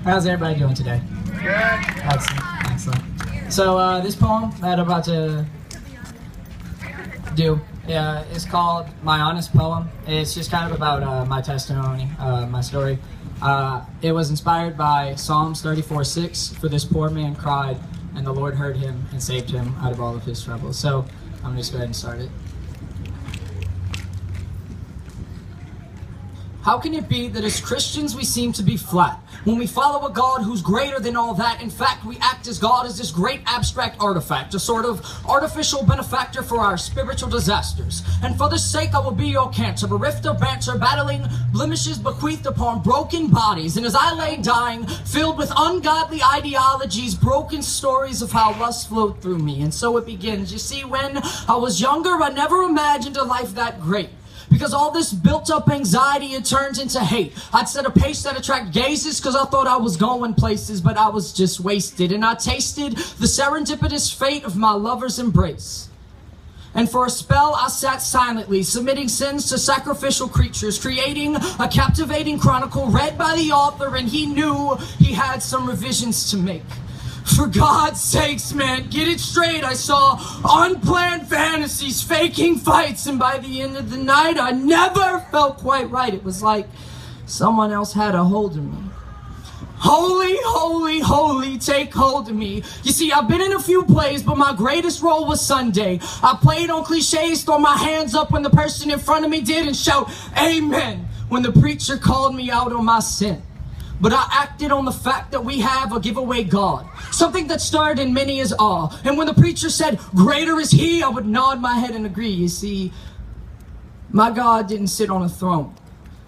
How's everybody doing today? Good. Excellent, excellent. So this poem that I'm about to do is called My Honest Poem. It's just kind of about my testimony, my story. It was inspired by Psalms 34:6. For this poor man cried, and the Lord heard him and saved him out of all of his troubles. So I'm going to just go ahead and start it. How can it be that as Christians we seem to be flat? When we follow a God who's greater than all that, in fact we act as God as this great abstract artifact, a sort of artificial benefactor for our spiritual disasters. And for this sake I will be your cancer, bereft of banter, battling blemishes bequeathed upon broken bodies. And as I lay dying, filled with ungodly ideologies, broken stories of how lust flowed through me. And so it begins. You see, when I was younger I never imagined a life that great. Because all this built-up anxiety, it turns into hate. I'd set a pace that attracted gazes because I thought I was going places, but I was just wasted. And I tasted the serendipitous fate of my lover's embrace. And for a spell, I sat silently, submitting sins to sacrificial creatures, creating a captivating chronicle read by the author, and he knew he had some revisions to make. For God's sakes, man, get it straight. I saw unplanned fantasies, faking fights, and by the end of the night, I never felt quite right. It was like someone else had a hold of me. Holy, holy, holy, take hold of me. You see, I've been in a few plays, but my greatest role was Sunday. I played on cliches, throw my hands up when the person in front of me did, and shout, amen, when the preacher called me out on my sin. But I acted on the fact that we have a giveaway God, something that stirred in many as awe. And when the preacher said, greater is he, I would nod my head and agree. You see, my God didn't sit on a throne.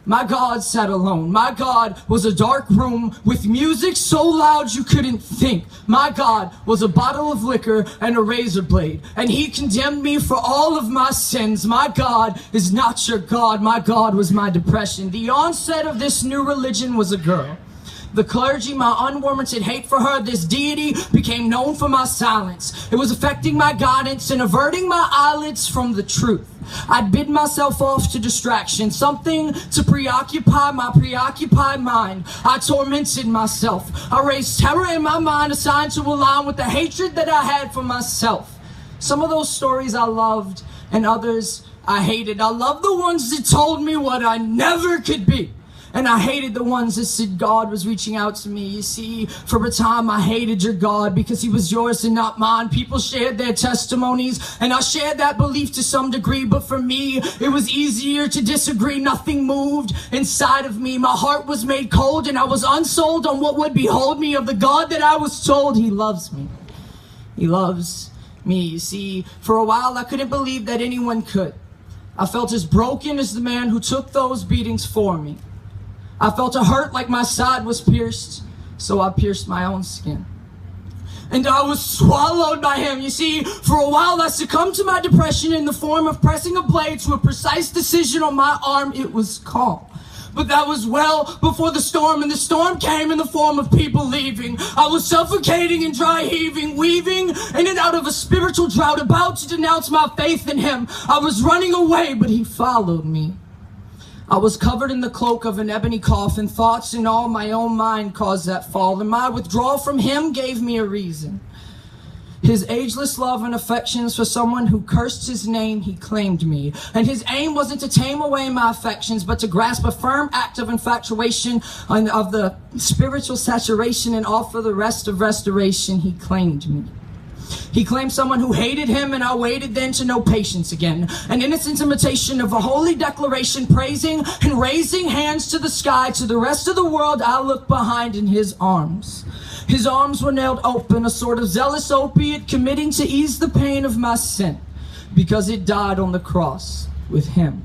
My God sat alone. My God was a dark room with music so loud you couldn't think. My God was a bottle of liquor and a razor blade, and he condemned me for all of my sins. My God is not your God. My God was my depression. The onset of this new religion was a girl. The clergy, my unwarranted hate for her, this deity, became known for my silence. It was affecting my guidance and averting my eyelids from the truth. I'd bid myself off to distraction, something to preoccupy my preoccupied mind. I tormented myself. I raised terror in my mind, assigned to align with the hatred that I had for myself. Some of those stories I loved, and others I hated. I loved the ones that told me what I never could be. And I hated the ones that said God was reaching out to me. You see, for a time I hated your God because he was yours and not mine. People shared their testimonies and I shared that belief to some degree. But for me, it was easier to disagree. Nothing moved inside of me. My heart was made cold and I was unsold on what would behold me of the God that I was told he loves me. He loves me. You see, for a while I couldn't believe that anyone could. I felt as broken as the man who took those beatings for me. I felt a hurt like my side was pierced, so I pierced my own skin. And I was swallowed by him. You see, for a while I succumbed to my depression in the form of pressing a blade to a precise decision on my arm. It was calm. But that was well before the storm, and the storm came in the form of people leaving. I was suffocating and dry heaving, weaving in and out of a spiritual drought, about to denounce my faith in him. I was running away, but he followed me. I was covered in the cloak of an ebony coffin. Thoughts in all my own mind caused that fall, and my withdrawal from him gave me a reason. His ageless love and affections for someone who cursed his name, he claimed me. And his aim wasn't to tame away my affections, but to grasp a firm act of infatuation and of the spiritual saturation and offer the rest of restoration. He claimed me. He claimed someone who hated him, and I waited then to know patience again. An innocent imitation of a holy declaration, praising and raising hands to the sky. To the rest of the world I looked behind in his arms. His arms were nailed open, a sort of zealous opiate, committing to ease the pain of my sin, because it died on the cross with him.